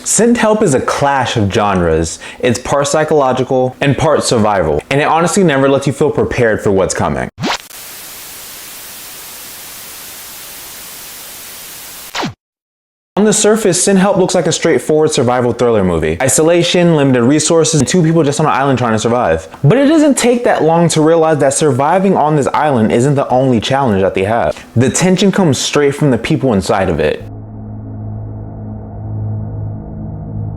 Synth Help is a clash of genres. It's part psychological and part survival, and it honestly never lets you feel prepared for what's coming. On the surface, Synth Help looks like a straightforward survival thriller movie. Isolation, limited resources, and two people just on an island trying to survive. But it doesn't take that long to realize that surviving on this island isn't the only challenge that they have. The tension comes straight from the people inside of it.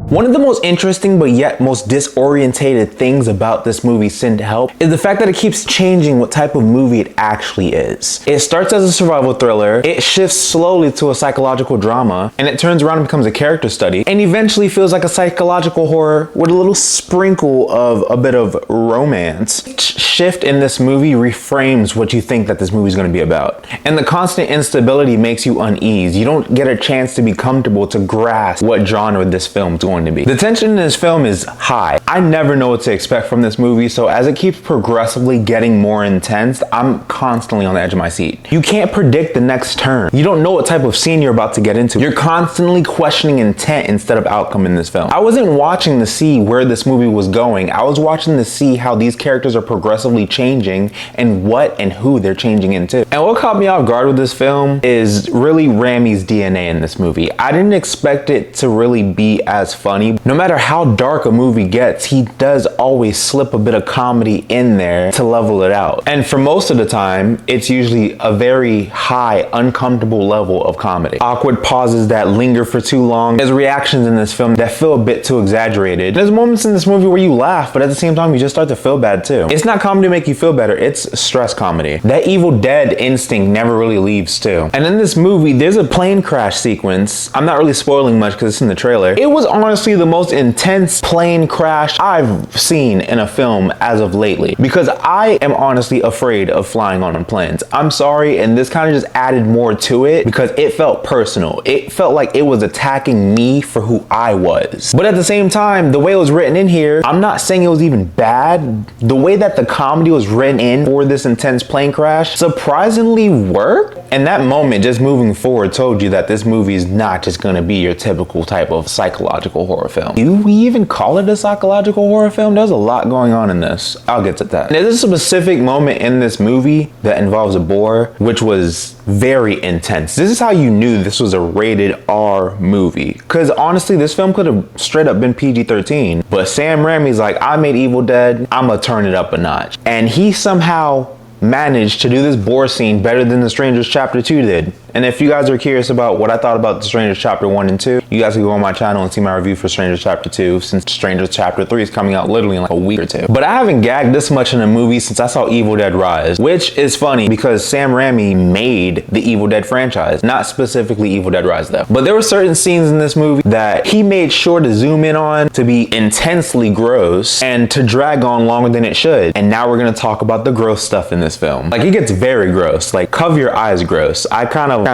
One of the most interesting but yet most disorientated things about this movie, Synth Help, is the fact that it keeps changing what type of movie it actually is. It starts as a survival thriller, it shifts slowly to a psychological drama, and it turns around and becomes a character study, and eventually feels like a psychological horror with a little sprinkle of a bit of romance. Each shift in this movie reframes what you think that this movie is going to be about. And the constant instability makes you uneasy. You don't get a chance to be comfortable to grasp what genre this film is going to be. The tension in this film is high. I never know what to expect from this movie, so as it keeps progressively getting more intense, I'm constantly on the edge of my seat. You can't predict the next turn. You don't know what type of scene you're about to get into. You're constantly questioning intent instead of outcome in this film. I wasn't watching to see where this movie was going. I was watching to see how these characters are progressively changing and what and who they're changing into. And what caught me off guard with this film is really Rami's DNA in this movie. I didn't expect it to really be as funny. No matter how dark a movie gets, he does always slip a bit of comedy in there to level it out. And for most of the time, it's usually a very high, uncomfortable level of comedy. Awkward pauses that linger for too long. There's reactions in this film that feel a bit too exaggerated. There's moments in this movie where you laugh, but at the same time, you just start to feel bad too. It's not comedy to make you feel better, it's stress comedy. That Evil Dead instinct never really leaves too. And in this movie, there's a plane crash sequence. I'm not really spoiling much because it's in the trailer. It was honestly the most intense plane crash I've seen in a film as of lately, because I am honestly afraid of flying on planes. I'm sorry, and this kind of just added more to it because it felt personal. It felt like it was attacking me for who I was. But at the same time, the way it was written in here, I'm not saying it was even bad. The way that the comedy was written in for this intense plane crash surprisingly worked. And that moment just moving forward told you that this movie is not just gonna be your typical type of psychological horror film. Do we even call it a psychological horror film? There's a lot going on in this. I'll get to that. There's a specific moment in this movie that involves a boar, which was very intense. This is how you knew this was a rated R movie. Because honestly, this film could have straight up been PG-13. But Sam Raimi's like, I made Evil Dead, I'ma turn it up a notch. And he somehow managed to do this boar scene better than The Strangers Chapter 2 did. And if you guys are curious about what I thought about The Strangers Chapter 1 and 2, you guys can go on my channel and see my review for Strangers Chapter 2, since Strangers Chapter 3 is coming out literally in like a week or two. But I haven't gagged this much in a movie since I saw Evil Dead Rise, which is funny because Sam Raimi made the Evil Dead franchise, not specifically Evil Dead Rise though. But there were certain scenes in this movie that he made sure to zoom in on to be intensely gross and to drag on longer than it should. And now we're gonna talk about the gross stuff in this film. Like, it gets very gross, like cover your eyes gross. I kind of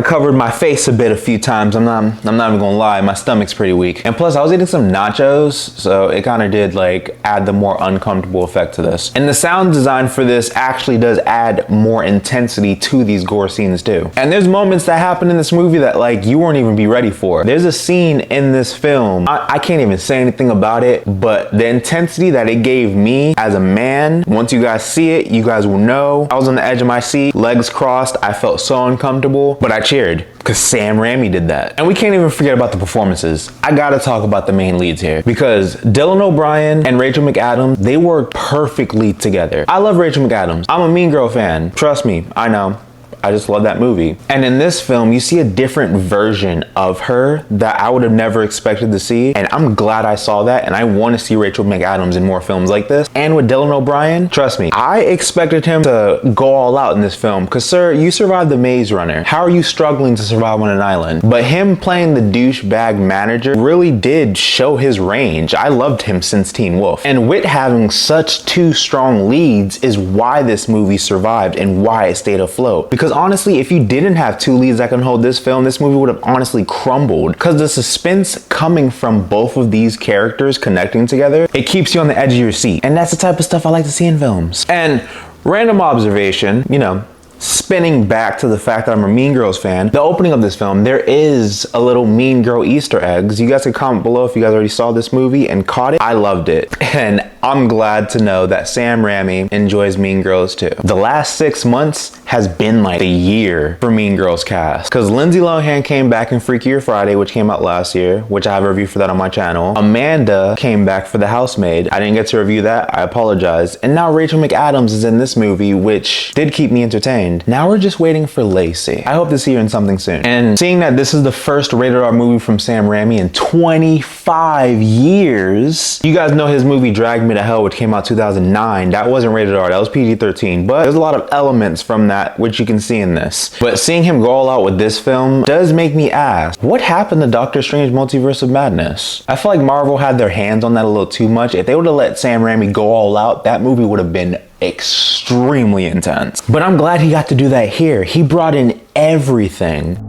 covered my face a bit a few times. I'm not even gonna lie, my stomach's pretty weak. And plus I was eating some nachos, so it kind of did like add the more uncomfortable effect to this. And the sound design for this actually does add more intensity to these gore scenes too. And there's moments that happen in this movie that like you won't even be ready for. There's a scene in this film, I can't even say anything about it, but the intensity that it gave me as a man, once you guys see it, you guys will know. I was on the edge of my seat, legs crossed, I felt so uncomfortable, but I cheered because Sam Raimi did that. And we can't even forget about the performances. I gotta talk about the main leads here because Dylan O'Brien and Rachel McAdams, they work perfectly together. I love Rachel McAdams. I'm a Mean Girl fan. Trust me, I know. I just love that movie. And in this film, you see a different version of her that I would have never expected to see. And I'm glad I saw that. And I want to see Rachel McAdams in more films like this. And with Dylan O'Brien, trust me, I expected him to go all out in this film. Because sir, you survived the Maze Runner. How are you struggling to survive on an island? But him playing the douchebag manager really did show his range. I loved him since Teen Wolf. And with having such two strong leads is why this movie survived and why it stayed afloat. Because honestly, if you didn't have two leads that can hold this film, this movie would have honestly crumbled. Because the suspense coming from both of these characters connecting together, it keeps you on the edge of your seat. And that's the type of stuff I like to see in films. And random observation, you know, Spinning back to the fact that I'm a Mean Girls fan, the opening of this film, there is a little Mean Girl Easter eggs. You guys can comment below if you guys already saw this movie and caught it. I loved it. And I'm glad to know that Sam Raimi enjoys Mean Girls too. The last 6 months has been like a year for Mean Girls cast. Because Lindsay Lohan came back in Freakier Friday, which came out last year, which I have a review for that on my channel. Amanda came back for The Housemaid. I didn't get to review that, I apologize. And now Rachel McAdams is in this movie, which did keep me entertained. Now we're just waiting for Lacey. I hope to see her in something soon. And seeing that this is the first rated R movie from Sam Raimi in 25 years, you guys know his movie Drag Me to Hell, which came out 2009. That wasn't rated R, that was PG-13. But there's a lot of elements from that which you can see in this. But seeing him go all out with this film does make me ask, what happened to Doctor Strange Multiverse of Madness? I feel like Marvel had their hands on that a little too much. If they would have let Sam Raimi go all out, that movie would have been extremely intense. But I'm glad he got to do that here. He brought in everything.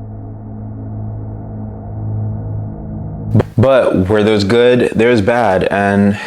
But where there's good, there's bad, and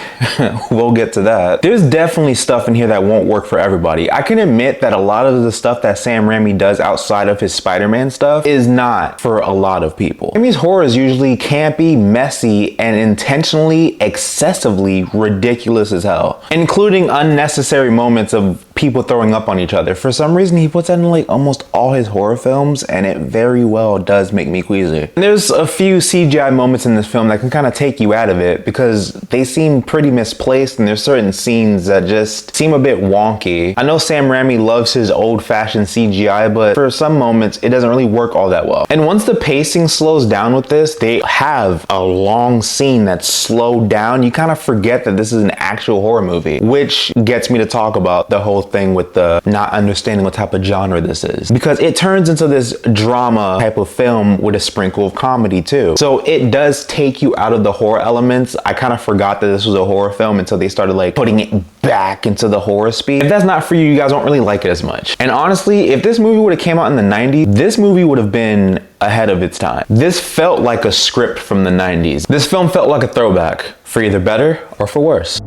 we'll get to that. There's definitely stuff in here that won't work for everybody. I can admit that a lot of the stuff that Sam Raimi does outside of his Spider-Man stuff is not for a lot of people. Raimi's horror is usually campy, messy, and intentionally, excessively ridiculous as hell, including unnecessary moments of people throwing up on each other. For some reason, he puts that in like almost all his horror films, and it very well does make me queasy. And there's a few CGI moments in this film that can kind of take you out of it because they seem pretty misplaced, and there's certain scenes that just seem a bit wonky. I know Sam Raimi loves his old-fashioned CGI, but for some moments, it doesn't really work all that well. And once the pacing slows down with this, they have a long scene that's slowed down. You kind of forget that this is an actual horror movie, which gets me to talk about the whole thing with the not understanding what type of genre this is, because it turns into this drama type of film with a sprinkle of comedy too. So it does take you out of the horror elements. I kind of forgot that this was a horror film until they started like putting it back into the horror speed. If that's not for you, you guys won't really like it as much. And honestly, if this movie would have came out in the 90s, this movie would have been ahead of its time. This felt like a script from the 90s. This film felt like a throwback, for either better or for worse.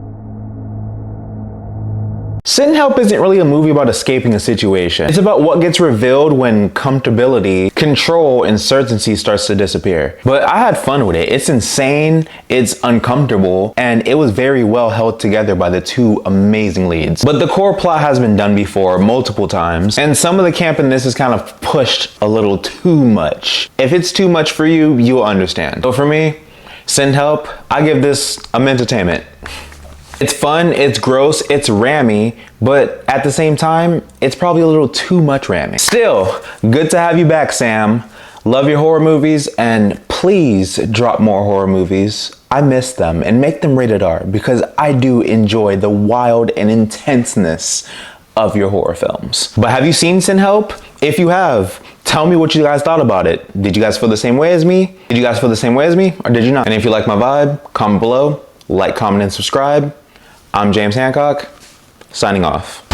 Sit and Help isn't really a movie about escaping a situation. It's about what gets revealed when comfortability, control, and certainty starts to disappear. But I had fun with it. It's insane, it's uncomfortable, and it was very well held together by the two amazing leads. But the core plot has been done before multiple times, and some of the camp in this is kind of pushed a little too much. If it's too much for you, you'll understand. So for me, Sit and Help, I give this a entertainment. It's fun, it's gross, it's Raimi, but at the same time, it's probably a little too much Raimi. Still, good to have you back, Sam. Love your horror movies, and please drop more horror movies. I miss them, and make them rated R, because I do enjoy the wild and intenseness of your horror films. But have you seen Sit and Help? If you have, tell me what you guys thought about it. Did you guys feel the same way as me? Did you guys feel the same way as me, or did you not? And if you like my vibe, comment below, like, comment, and subscribe. I'm James Hancock, signing off.